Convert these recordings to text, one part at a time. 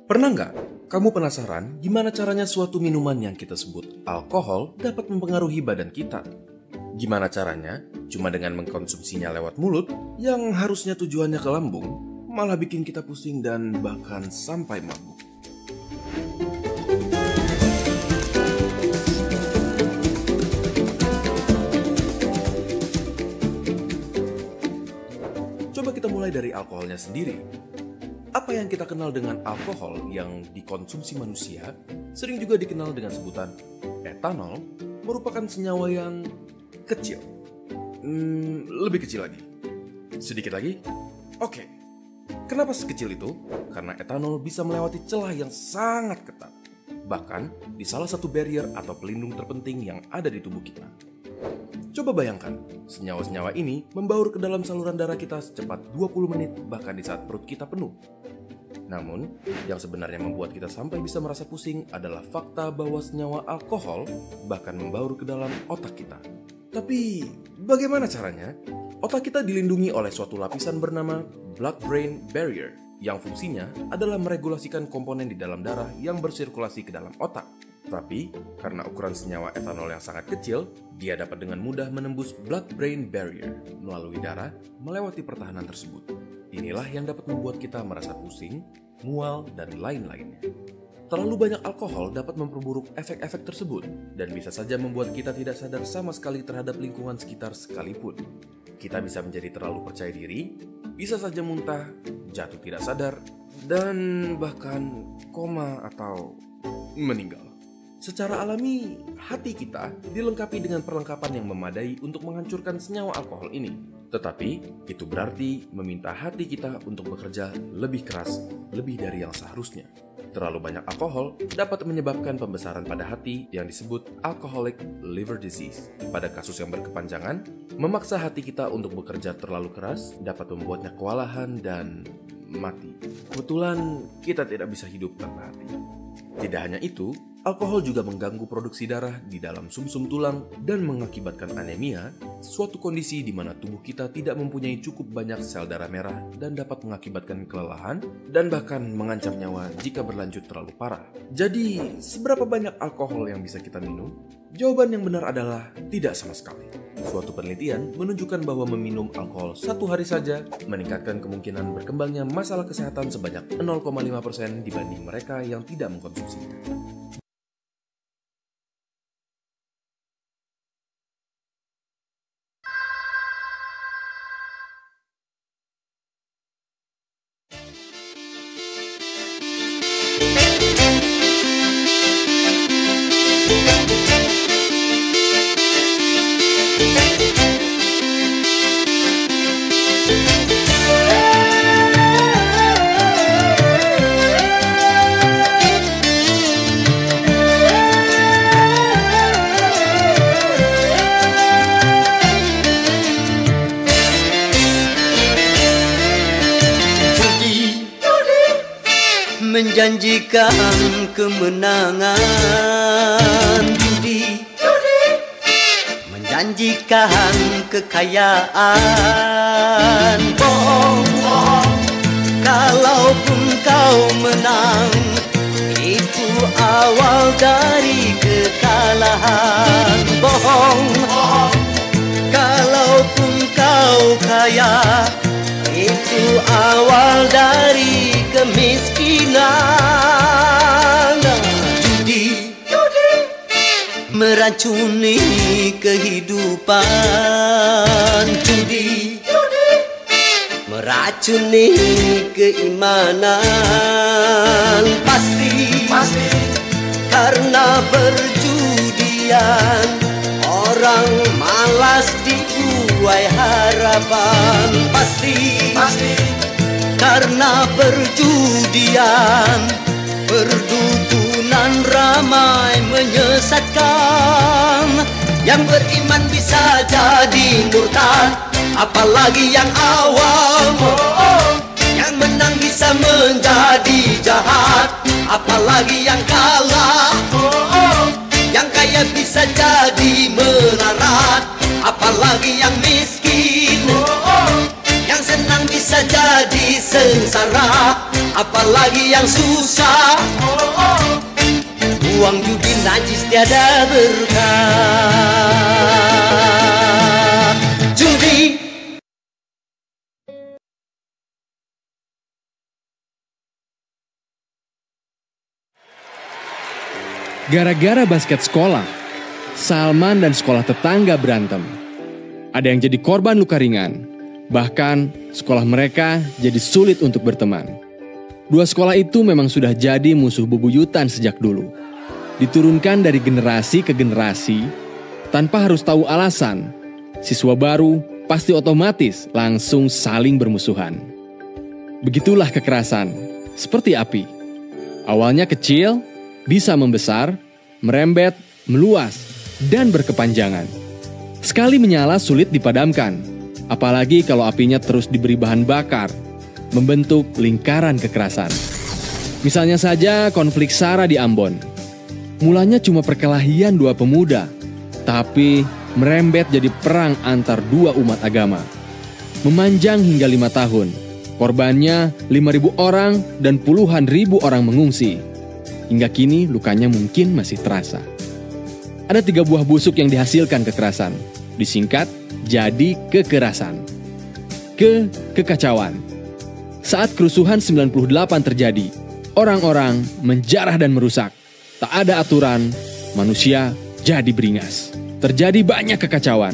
Pernah nggak kamu penasaran gimana caranya suatu minuman yang kita sebut alkohol dapat mempengaruhi badan kita? Gimana caranya? Cuma dengan mengkonsumsinya lewat mulut yang harusnya tujuannya ke lambung, malah bikin kita pusing dan bahkan sampai mabuk. Coba kita mulai dari alkoholnya sendiri. Apa yang kita kenal dengan alkohol yang dikonsumsi manusia sering juga dikenal dengan sebutan etanol, merupakan senyawa yang kecil. Lebih kecil lagi. Sedikit lagi? Oke. Kenapa sekecil itu? Karena etanol bisa melewati celah yang sangat ketat. Bahkan di salah satu barrier atau pelindung terpenting yang ada di tubuh kita. Coba bayangkan, senyawa-senyawa ini membaur ke dalam saluran darah kita secepat 20 menit bahkan di saat perut kita penuh. Namun, yang sebenarnya membuat kita sampai bisa merasa pusing adalah fakta bahwa senyawa alkohol bahkan membaur ke dalam otak kita. Tapi, bagaimana caranya? Otak kita dilindungi oleh suatu lapisan bernama blood-brain barrier yang fungsinya adalah meregulasikan komponen di dalam darah yang bersirkulasi ke dalam otak. Tapi, karena ukuran senyawa etanol yang sangat kecil, dia dapat dengan mudah menembus blood-brain barrier melalui darah melewati pertahanan tersebut. Inilah yang dapat membuat kita merasa pusing, mual, dan lain-lainnya. Terlalu banyak alkohol dapat memperburuk efek-efek tersebut dan bisa saja membuat kita tidak sadar sama sekali terhadap lingkungan sekitar sekalipun. Kita bisa menjadi terlalu percaya diri, bisa saja muntah, jatuh tidak sadar, dan bahkan koma atau meninggal. Secara alami, hati kita dilengkapi dengan perlengkapan yang memadai untuk menghancurkan senyawa alkohol ini. Tetapi, itu berarti meminta hati kita untuk bekerja lebih keras, lebih dari yang seharusnya. Terlalu banyak alkohol dapat menyebabkan pembesaran pada hati yang disebut alcoholic liver disease. Pada kasus yang berkepanjangan, memaksa hati kita untuk bekerja terlalu keras dapat membuatnya kewalahan dan mati. Kebetulan, kita tidak bisa hidup tanpa hati. Tidak hanya itu, alkohol juga mengganggu produksi darah di dalam sumsum tulang dan mengakibatkan anemia, suatu kondisi di mana tubuh kita tidak mempunyai cukup banyak sel darah merah dan dapat mengakibatkan kelelahan dan bahkan mengancam nyawa jika berlanjut terlalu parah. Jadi, seberapa banyak alkohol yang bisa kita minum? Jawaban yang benar adalah tidak sama sekali. Suatu penelitian menunjukkan bahwa meminum alkohol 1 hari saja meningkatkan kemungkinan berkembangnya masalah kesehatan sebanyak 0,5% dibanding mereka yang tidak mengkonsumsinya. Menjanjikan kemenangan, judi menjanjikan kekayaan. Bohong, kalaupun kau menang, itu awal dari kekalahan. Bohong, kalaupun kau kaya, itu awal dari kemiskinan. Judi meracuni kehidupan. Judi meracuni keimanan. Pasti karena berjudian orang malas dibuai harapan. Pasti karena perjudian perdukunan ramai menyesatkan. Yang beriman bisa jadi murtad, apalagi yang awam. Yang menang bisa menjadi jahat, apalagi yang kalah. Yang kaya bisa jadi melarat, apalagi yang miskin. Yang senang bisa jadi menjadi sengsara, apalagi yang susah. Uang judi najis tiada berkah. Judi. Gara-gara basket sekolah, Salman dan sekolah tetangga berantem. Ada yang jadi korban luka ringan, bahkan sekolah mereka jadi sulit untuk berteman. Dua sekolah itu memang sudah jadi musuh bebuyutan sejak dulu. Diturunkan dari generasi ke generasi, tanpa harus tahu alasan, siswa baru pasti otomatis langsung saling bermusuhan. Begitulah kekerasan, seperti api. Awalnya kecil, bisa membesar, merembet, meluas, dan berkepanjangan. Sekali menyala sulit dipadamkan, apalagi kalau apinya terus diberi bahan bakar, membentuk lingkaran kekerasan. Misalnya saja konflik SARA di Ambon. Mulanya cuma perkelahian dua pemuda, tapi merembet jadi perang antar dua umat agama. Memanjang hingga 5 tahun, korbannya 5.000 orang dan puluhan ribu orang mengungsi. Hingga kini lukanya mungkin masih terasa. Ada 3 buah busuk yang dihasilkan kekerasan. Disingkat, jadi kekerasan. Kekacauan. Saat kerusuhan 98 terjadi, orang-orang menjarah dan merusak. Tak ada aturan, manusia jadi beringas. Terjadi banyak kekacauan.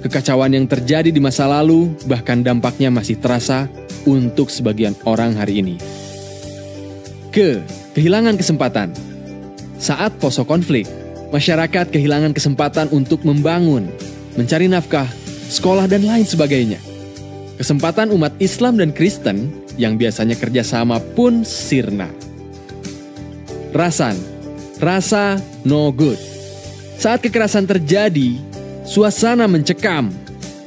Kekacauan yang terjadi di masa lalu, bahkan dampaknya masih terasa untuk sebagian orang hari ini. Kehilangan kesempatan. Saat poso konflik, masyarakat kehilangan kesempatan untuk membangun, mencari nafkah, sekolah, dan lain sebagainya. Kesempatan umat Islam dan Kristen yang biasanya kerjasama pun sirna. Rasa no good. Saat kekerasan terjadi, suasana mencekam,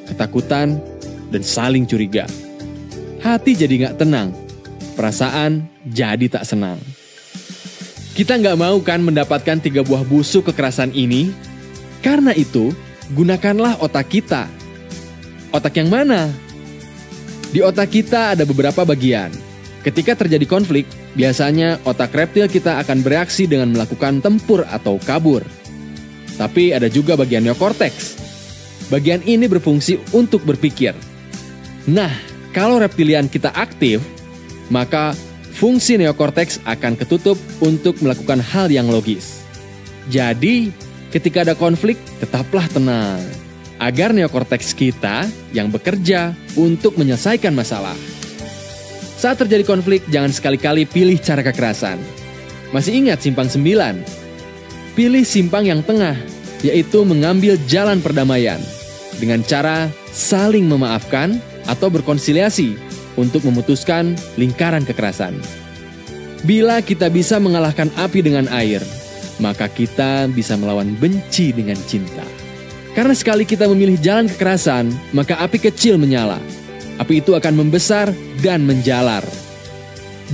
ketakutan, dan saling curiga. Hati jadi gak tenang, perasaan jadi tak senang. Kita nggak mau kan mendapatkan 3 buah busuk kekerasan ini? Karena itu, gunakanlah otak kita. Otak yang mana? Di otak kita ada beberapa bagian. Ketika terjadi konflik, biasanya otak reptil kita akan bereaksi dengan melakukan tempur atau kabur. Tapi ada juga bagian neokorteks. Bagian ini berfungsi untuk berpikir. Nah, kalau reptilian kita aktif, maka fungsi neokorteks akan ketutup untuk melakukan hal yang logis. Jadi, ketika ada konflik, tetaplah tenang. Agar neokorteks kita yang bekerja untuk menyelesaikan masalah. Saat terjadi konflik, jangan sekali-kali pilih cara kekerasan. Masih ingat simpang 9? Pilih simpang yang tengah, yaitu mengambil jalan perdamaian. Dengan cara saling memaafkan atau berkonsiliasi untuk memutuskan lingkaran kekerasan. Bila kita bisa mengalahkan api dengan air, maka kita bisa melawan benci dengan cinta. Karena sekali kita memilih jalan kekerasan, maka api kecil menyala. Api itu akan membesar dan menjalar.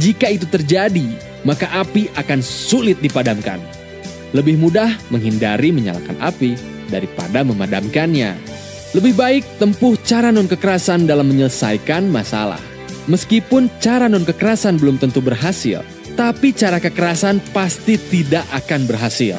Jika itu terjadi, maka api akan sulit dipadamkan. Lebih mudah menghindari menyalakan api daripada memadamkannya. Lebih baik tempuh cara non-kekerasan dalam menyelesaikan masalah. Meskipun cara non-kekerasan belum tentu berhasil, tapi cara kekerasan pasti tidak akan berhasil.